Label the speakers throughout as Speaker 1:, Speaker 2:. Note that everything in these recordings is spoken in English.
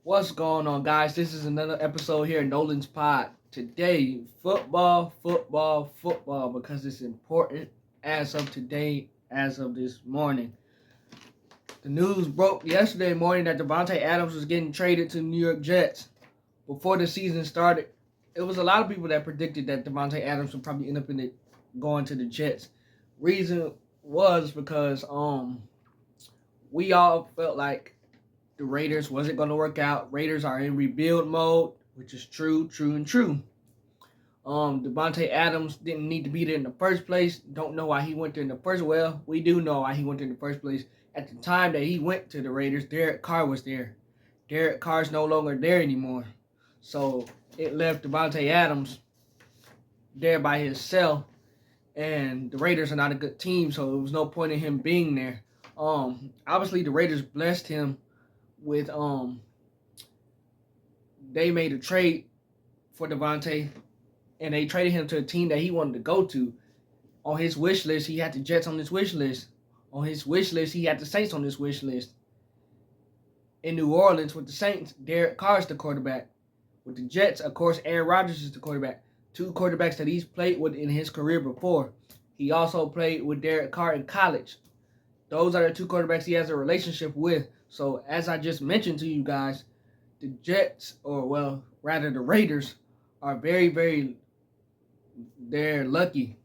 Speaker 1: What's going on, guys? This is another episode here at Nolan's Pod. Today, football, because it's important as of today, as of this morning. The news broke yesterday morning that Devante Adams was getting traded to the New York Jets. Before the season started, it was a lot of people that predicted that Devante Adams would probably end up going to the Jets. Reason was because we all felt like the Raiders wasn't going to work out. Raiders are in rebuild mode, which is true. Devante Adams didn't need to be there in the first place. Don't know why he went there in the first. Well, we do know why he went there in the first place. At the time that he went to the Raiders, Derek Carr was there. Derek Carr's no longer there anymore. So it left Devante Adams there by himself, and the Raiders are not a good team, so there was no point in him being there. Obviously the Raiders blessed him with they made a trade for Devante, and they traded him to a team that he wanted to go to. On his wish list, he had the Jets on his wish list. On his wish list, he had the Saints on his wish list. In New Orleans with the Saints, Derek Carr is the quarterback. With the Jets, of course, Aaron Rodgers is the quarterback. Two quarterbacks that he's played with in his career before. He also played with Derek Carr in college. Those are the two quarterbacks he has a relationship with. So, as I just mentioned to you guys, the Jets, or well, rather the Raiders, are they're lucky.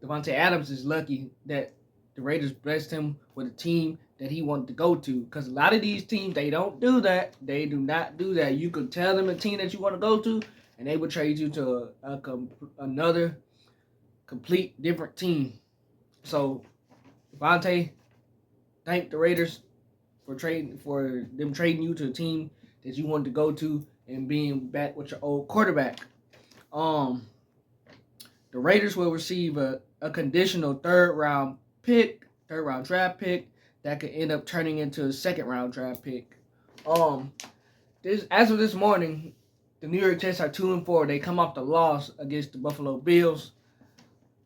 Speaker 1: Devante Adams is lucky that the Raiders blessed him with a team that he wanted to go to. Because a lot of these teams, they don't do that. They do not do that. You could tell them a team that you want to go to, and they would trade you to another complete different team. So, Devante, thank the Raiders for them trading you to a team that you wanted to go to and being back with your old quarterback. The Raiders will receive a conditional third round draft pick that could end up turning into a second round draft pick. As of this morning, the New York Jets are 2-4. They come off the loss against the Buffalo Bills.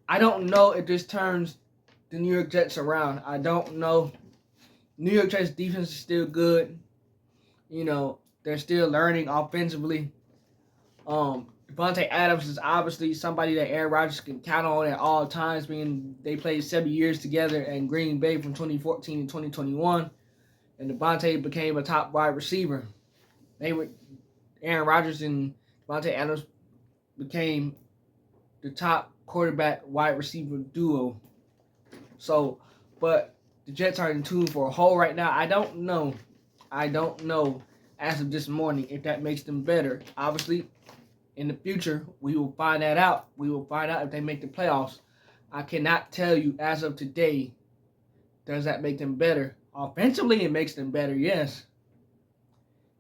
Speaker 1: I don't know if this turns the New York Jets around. I don't know. New York Jets defense is still good. You know, they're still learning offensively. Devante Adams is obviously somebody that Aaron Rodgers can count on at all times, being they played 7 years together in Green Bay from 2014 to 2021, and Devante became a top wide receiver. Aaron Rodgers and Devante Adams became the top quarterback wide receiver duo. So, but the Jets are in tune for a hole right now. I don't know as of this morning if that makes them better. Obviously, in the future, we will find that out. We will find out if they make the playoffs. I cannot tell you as of today, does that make them better? Offensively, it makes them better, yes.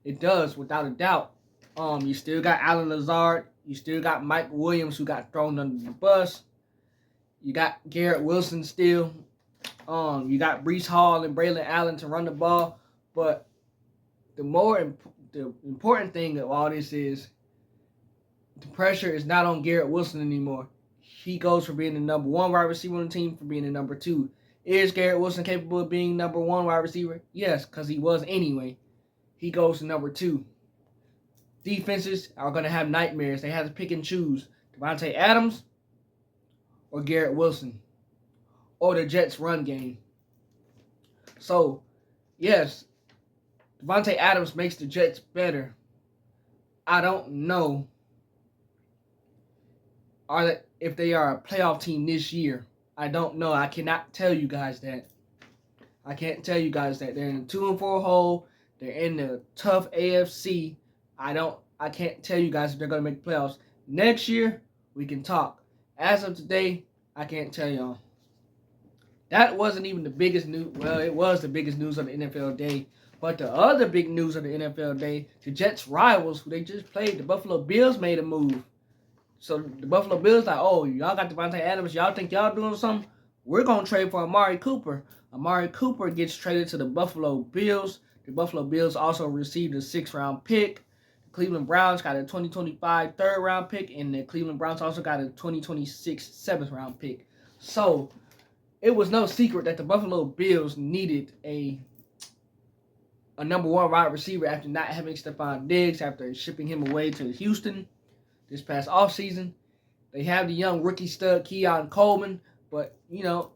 Speaker 1: It does, without a doubt. You still got Allen Lazard. You still got Mike Williams, who got thrown under the bus. You got Garrett Wilson still. You got Breece Hall and Braylon Allen to run the ball. But the important thing of all this is the pressure is not on Garrett Wilson anymore. He goes from being the number one wide receiver on the team for being the number two. Is Garrett Wilson capable of being number one wide receiver? Yes, because he was anyway. He goes to number two. Defenses are going to have nightmares. They have to pick and choose Devante Adams or Garrett Wilson or the Jets' run game. So, yes, Devante Adams makes the Jets better. I don't know if they are a playoff team this year. I don't know. I cannot tell you guys that. I can't tell you guys that. They're in a 2-4 hole. They're in the tough AFC. I can't tell you guys if they're going to make playoffs. Next year, we can talk. As of today, I can't tell y'all. That wasn't even the biggest news. Well, it was the biggest news of the NFL day. But the other big news of the NFL day, the Jets' rivals, who they just played, the Buffalo Bills, made a move. So the Buffalo Bills like, oh, y'all got Devante Adams. Y'all think y'all doing something? We're going to trade for Amari Cooper. Amari Cooper gets traded to the Buffalo Bills. The Buffalo Bills also received a 6th-round pick. The Cleveland Browns got a 2025 3rd-round pick, and the Cleveland Browns also got a 2026 7th-round pick. So it was no secret that the Buffalo Bills needed a a number one wide receiver after not having Stephon Diggs after shipping him away to Houston this past offseason. They have the young rookie stud Keon Coleman, but,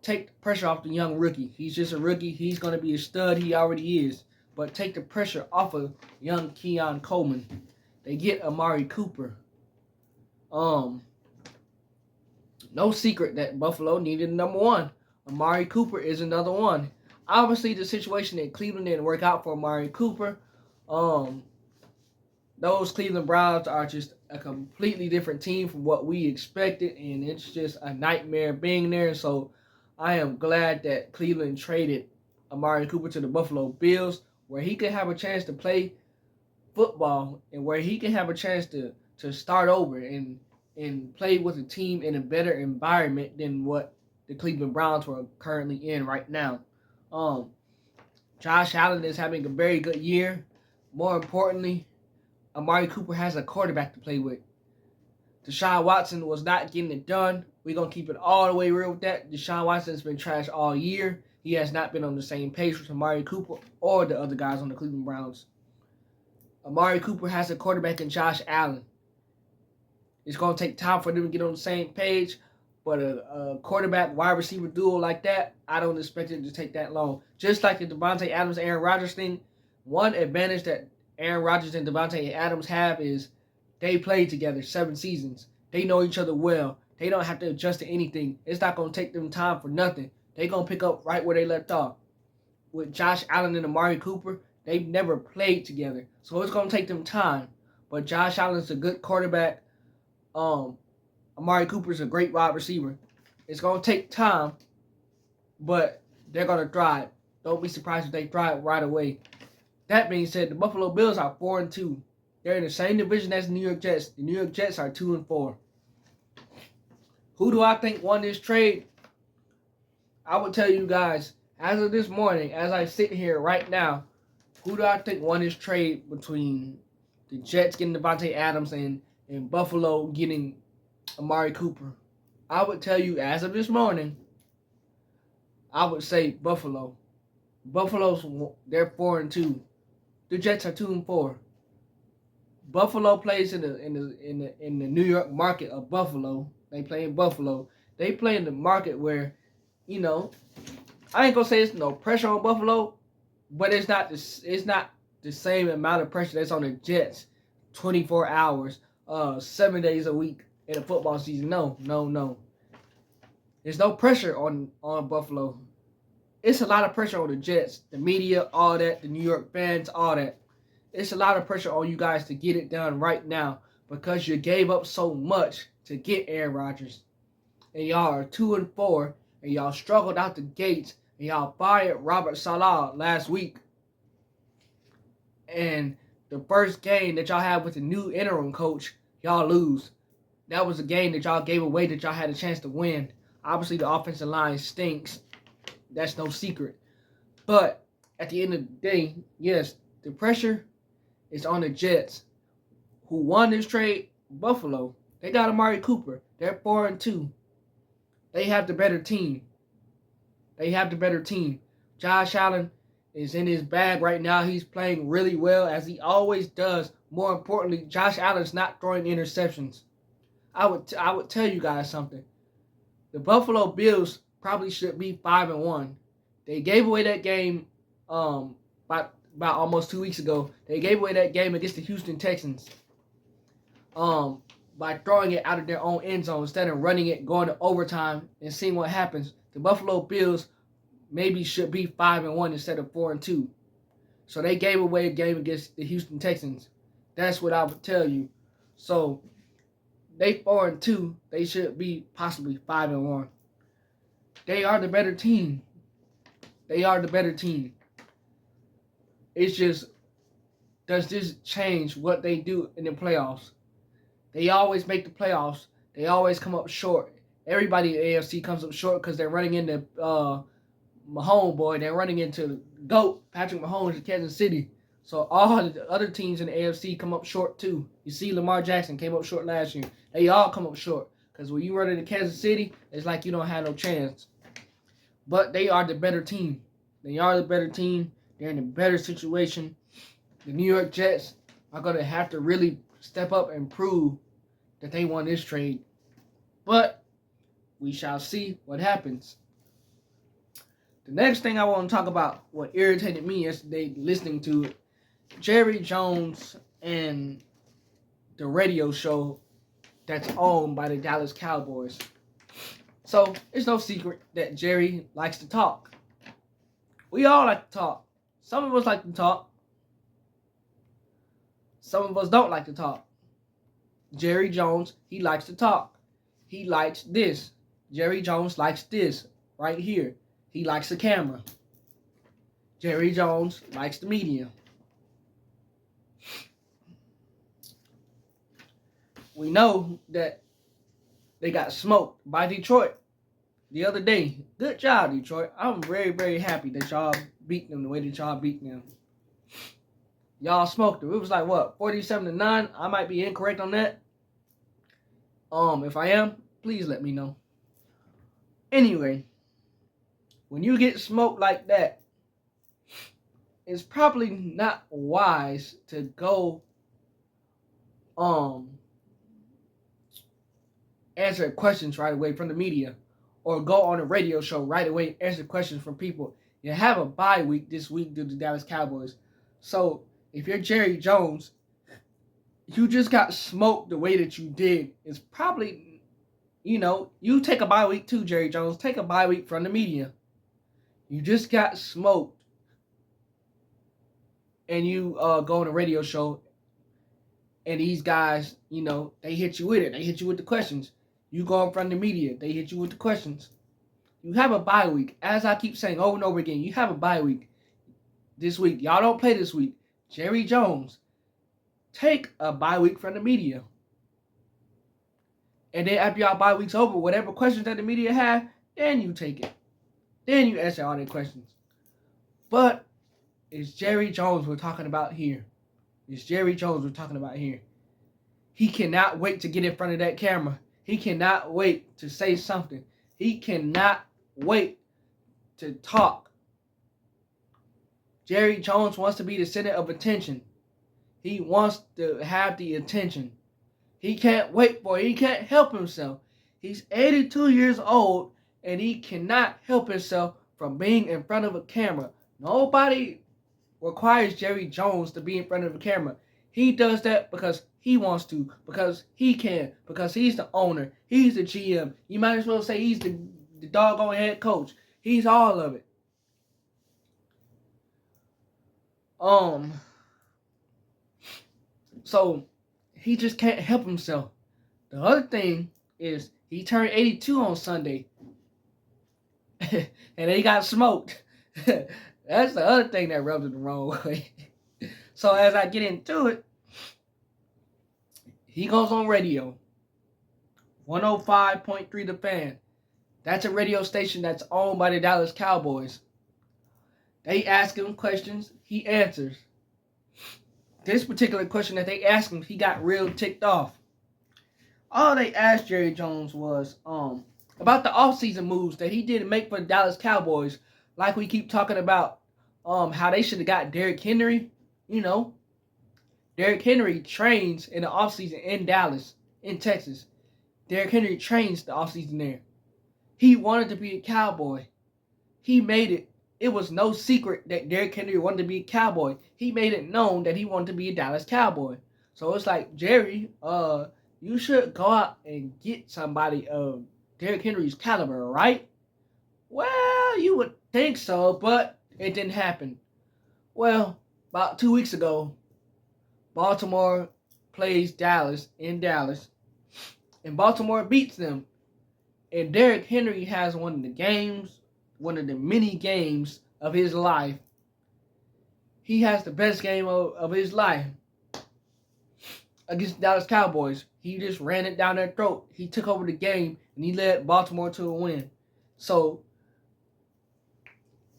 Speaker 1: take the pressure off the young rookie. He's just a rookie. He's going to be a stud. He already is. But take the pressure off of young Keon Coleman. They get Amari Cooper. No secret that Buffalo needed a number one. Amari Cooper is another one. Obviously, the situation in Cleveland didn't work out for Amari Cooper. Those Cleveland Browns are just a completely different team from what we expected, and it's just a nightmare being there. So I am glad that Cleveland traded Amari Cooper to the Buffalo Bills, where he could have a chance to play football and where he can have a chance to start over and play with a team in a better environment than what the Cleveland Browns were currently in right now. Josh Allen is having a very good year. More importantly, Amari Cooper has a quarterback to play with. Deshaun Watson was not getting it done. We're going to keep it all the way real with that. Deshaun Watson's been trash all year. He has not been on the same page with Amari Cooper or the other guys on the Cleveland Browns. Amari Cooper has a quarterback in Josh Allen. It's going to take time for them to get on the same page, but a quarterback wide receiver duo like that, I don't expect it to take that long. Just like the Devante Adams Aaron Rodgers thing, one advantage that Aaron Rodgers and Devante Adams have is they played together 7 seasons. They know each other well. They don't have to adjust to anything. It's not going to take them time for nothing. They're going to pick up right where they left off. With Josh Allen and Amari Cooper, they've never played together. So it's going to take them time. But Josh Allen's a good quarterback. Amari Cooper's a great wide receiver. It's going to take time, but they're going to thrive. Don't be surprised if they thrive right away. That being said, the Buffalo Bills are 4-2. They're in the same division as the New York Jets. The New York Jets are 2-4. Who do I think won this trade? I will tell you guys, as of this morning, as I sit here right now, who do I think won this trade between the Jets getting Devante Adams and Buffalo getting Amari Cooper? I would tell you, as of this morning, I would say Buffalo. They're 4-2. The Jets are 2-4. Buffalo plays in the New York market of Buffalo. They play in Buffalo. They play in the market where, I ain't gonna say it's no pressure on Buffalo, but it's not the same amount of pressure that's on the Jets. 24 hours, 7 days a week in a football season. No. There's no pressure on Buffalo. It's a lot of pressure on the Jets, the media, all that, the New York fans, all that. It's a lot of pressure on you guys to get it done right now because you gave up so much to get Aaron Rodgers. And y'all are 2-4, and y'all struggled out the gates, and y'all fired Robert Saleh last week. And the first game that y'all have with the new interim coach, y'all lose. That was a game that y'all gave away that y'all had a chance to win. Obviously, the offensive line stinks. That's no secret. But at the end of the day, yes, the pressure is on the Jets. Who won this trade? Buffalo. They got Amari Cooper. They're 4-2. They have the better team. Josh Allen is in his bag right now. He's playing really well, as he always does. More importantly, Josh Allen's not throwing interceptions. I would tell you guys something. The Buffalo Bills probably should be 5-1. They gave away that game about almost 2 weeks ago. They gave away that game against the Houston Texans by throwing it out of their own end zone instead of running it, going to overtime, and seeing what happens. The Buffalo Bills maybe should be 5-1 instead of 4-2. So they gave away a game against the Houston Texans. That's what I would tell you. So they 4-2. They should be possibly 5-1. They are the better team. It's just, does this change what they do in the playoffs? They always make the playoffs. They always come up short. Everybody in the AFC comes up short because they're running into Mahomes, boy. They're running into the GOAT, Patrick Mahomes, in Kansas City. So all the other teams in the AFC come up short too. You see, Lamar Jackson came up short last year. They all come up short because when you run into Kansas City, it's like you don't have no chance. But they are the better team. They They're in a better situation. The New York Jets are going to have to really step up and prove that they won this trade. But we shall see what happens. The next thing I want to talk about, what irritated me yesterday listening to Jerry Jones and the radio show that's owned by the Dallas Cowboys. So it's no secret that Jerry likes to talk. We all like to talk. Some of us like to talk. Some of us don't like to talk. Jerry Jones, he likes to talk. He likes this. Jerry Jones likes this right here. He likes the camera. Jerry Jones likes the media. We know that they got smoked by Detroit the other day. Good job, Detroit. I'm very, very happy that y'all beat them the way that y'all beat them. Y'all smoked them. It was like, what, 47-9? I might be incorrect on that. If I am, please let me know. Anyway, when you get smoked like that, it's probably not wise to go answer questions right away from the media or go on a radio show right away and answer questions from people. You have a bye week this week due to the Dallas Cowboys. So if you're Jerry Jones, you just got smoked the way that you did. It's probably, you take a bye week too, Jerry Jones. Take a bye week from the media. You just got smoked. And you go on a radio show and these guys, they hit you with it. They hit you with the questions. You go in front of the media. They hit you with the questions. You have a bye week. As I keep saying over and over again, you have a bye week this week. Y'all don't play this week. Jerry Jones, take a bye week from the media. And then after y'all bye week's over, whatever questions that the media have, then you take it. Then you answer all their questions. But it's Jerry Jones we're talking about here. It's Jerry Jones we're talking about here. He cannot wait to get in front of that camera. He cannot wait to say something. He cannot wait to talk. Jerry Jones wants to be the center of attention. He wants to have the attention. He can't wait for it. He can't help himself. He's 82 years old and he cannot help himself from being in front of a camera. Nobody requires Jerry Jones to be in front of a camera. He does that because he wants to, because he can, because he's the owner. He's the GM. You might as well say he's the doggone head coach. He's all of it. So he just can't help himself. The other thing is he turned 82 on Sunday. And he got smoked. That's the other thing that rubs him the wrong way. So as I get into it, he goes on radio. 105.3 The Fan. That's a radio station that's owned by the Dallas Cowboys. They ask him questions, he answers. This particular question that they asked him, he got real ticked off. All they asked Jerry Jones was about the offseason moves that he didn't make for the Dallas Cowboys. Like we keep talking about how they should have got Derrick Henry. Derrick Henry trains in the offseason in Dallas, in Texas. Derrick Henry trains the offseason there. He wanted to be a Cowboy. He made it. It was no secret that Derrick Henry wanted to be a Cowboy. He made it known that he wanted to be a Dallas Cowboy. So it's like, Jerry, you should go out and get somebody of Derrick Henry's caliber, right? Well, you would think so, but it didn't happen. Well, about 2 weeks ago, Baltimore plays Dallas in Dallas, and Baltimore beats them. And Derrick Henry has one of the many games of his life. He has the best game of his life against the Dallas Cowboys. He just ran it down their throat. He took over the game, and he led Baltimore to a win. So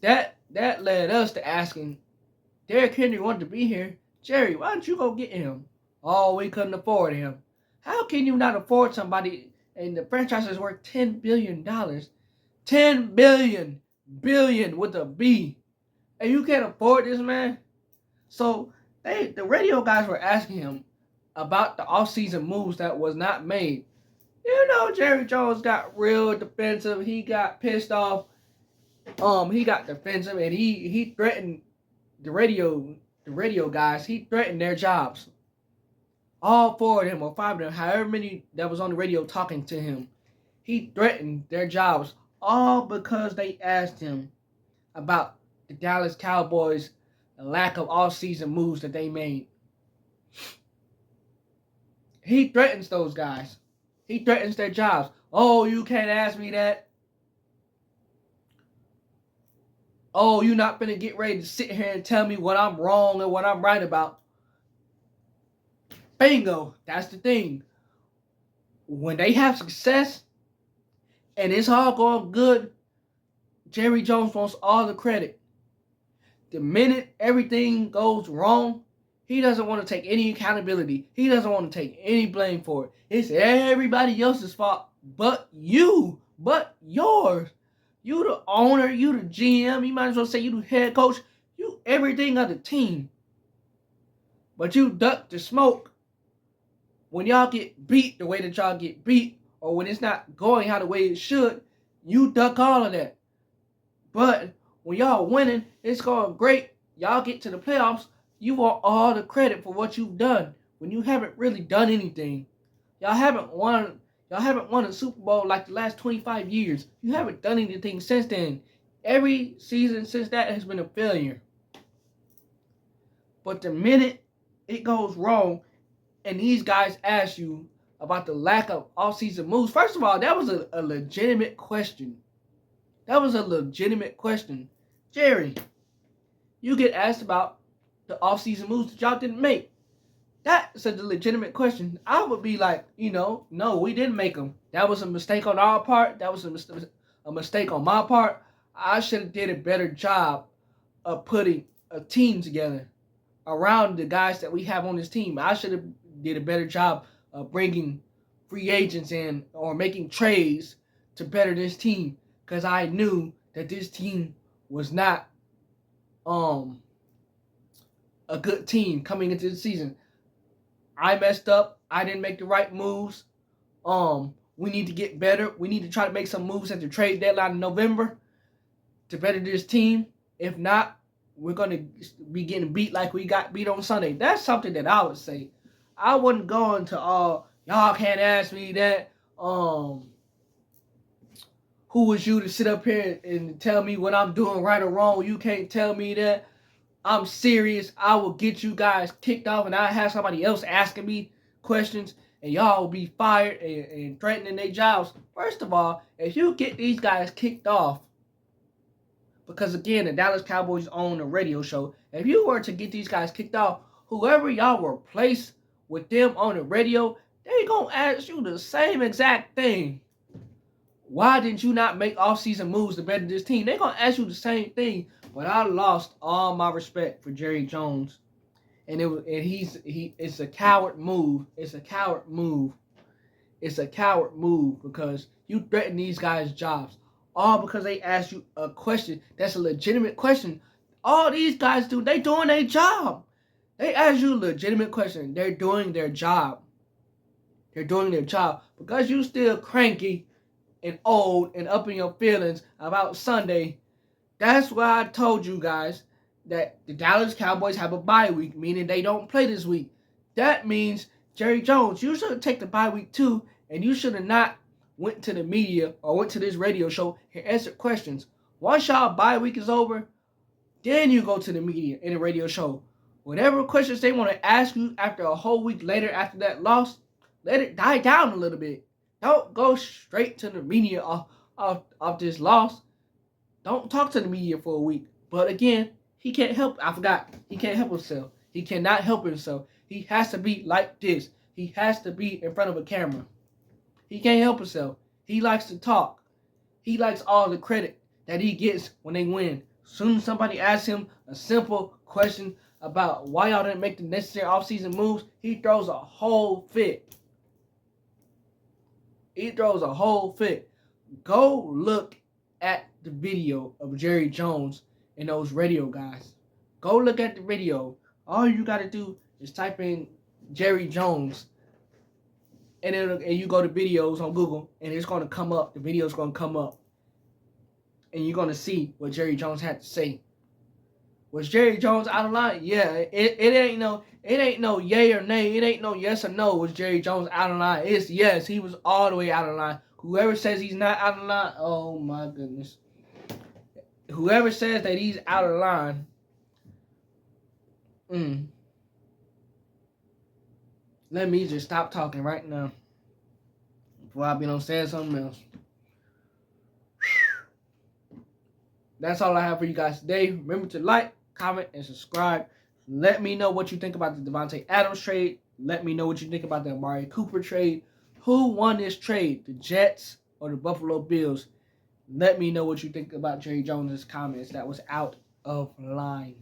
Speaker 1: that led us to asking, Derrick Henry wanted to be here. Jerry, why don't you go get him? Oh, we couldn't afford him. How can you not afford somebody, and the franchise is worth $10 billion? $10 billion with a B. and you can't afford this man. So the radio guys were asking him about the offseason moves that was not made. You know, Jerry Jones got real defensive. He got pissed off. He got defensive, and he threatened the radio guys. He threatened their jobs. All four of them or five of them, however many that was on the radio talking to him, he threatened their jobs, all because they asked him about the Dallas Cowboys' lack of all-season moves that they made. He threatens those guys. He threatens their jobs. Oh, you can't ask me that. Oh, you're not going to get ready to sit here and tell me what I'm wrong and what I'm right about. Bingo. That's the thing. When they have success and it's all going good, Jerry Jones wants all the credit. The minute everything goes wrong, he doesn't want to take any accountability. He doesn't want to take any blame for it. It's everybody else's fault but you, but yours. You the owner, you the GM, you might as well say you the head coach, you everything of the team. But you duck the smoke when y'all get beat the way that y'all get beat, or when it's not going how the way it should, you duck all of that. But when y'all winning, it's going great, y'all get to the playoffs, you want all the credit for what you've done when you haven't really done anything. Y'all haven't won a Super Bowl like the last 25 years. You haven't done anything since then. Every season since that has been a failure. But the minute it goes wrong and these guys ask you about the lack of off-season moves, first of all, that was a legitimate question. That was a legitimate question. Jerry, you get asked about the off-season moves that y'all didn't make. That's a legitimate question. I would be like, no, we didn't make them. That was a mistake on our part. That was a mistake on my part. I should have did a better job of putting a team together around the guys that we have on this team. I should have did a better job of bringing free agents in or making trades to better this team, because I knew that this team was not a good team coming into the season. I messed up. I didn't make the right moves. We need to get better. We need to try to make some moves at the trade deadline in November to better this team. If not, we're going to be getting beat like we got beat on Sunday. That's something that I would say. I wouldn't go into y'all can't ask me that. Who was you to sit up here and tell me what I'm doing right or wrong? You can't tell me that. I'm serious. I will get you guys kicked off, and I have somebody else asking me questions, and y'all will be fired and threatening their jobs. First of all, if you get these guys kicked off, because again, the Dallas Cowboys own a radio show, if you were to get these guys kicked off, whoever y'all replace with them on the radio, they gonna ask you the same exact thing. Why didn't you not make off-season moves to better this team? They're gonna ask you the same thing. But I lost all my respect for Jerry Jones, and it's a coward move. It's a coward move. It's a coward move because you threaten these guys' jobs, all because they asked you a question that's a legitimate question. All these guys do, they doing their job. They ask you a legitimate question. They're doing their job. They're doing their job. Because you still cranky and old and up in your feelings about Sunday. That's why I told you guys that the Dallas Cowboys have a bye week, meaning they don't play this week. That means, Jerry Jones, you should have taken the bye week too, and you should have not went to the media or went to this radio show and answered questions. Once y'all bye week is over, then you go to the media in the radio show. Whatever questions they want to ask you after a whole week later after that loss, let it die down a little bit. Don't go straight to the media off this loss. Don't talk to the media for a week. But again, he can't help. I forgot. He can't help himself. He cannot help himself. He has to be like this. He has to be in front of a camera. He can't help himself. He likes to talk. He likes all the credit that he gets when they win. Soon as somebody asks him a simple question about why y'all didn't make the necessary offseason moves, he throws a whole fit. He throws a whole fit. Go look at the video of Jerry Jones and those radio guys. Go look at the video. All you got to do is type in Jerry Jones, and you go to videos on Google, and it's going to come up. The video's going to come up, and you're going to see what Jerry Jones had to say. Was Jerry Jones out of line? Yeah, it ain't no yay or nay. It ain't no yes or no. Was Jerry Jones out of line? It's yes. He was all the way out of line. Whoever says he's not out of line, oh my goodness. Whoever says that he's out of line, let me just stop talking right now before I be saying something else. That's all I have for you guys today. Remember to like, comment, and subscribe. Let me know what you think about the Devante Adams trade. Let me know what you think about the Amari Cooper trade. Who won this trade, the Jets or the Buffalo Bills? Let me know what you think about Jerry Jones' comments that was out of line.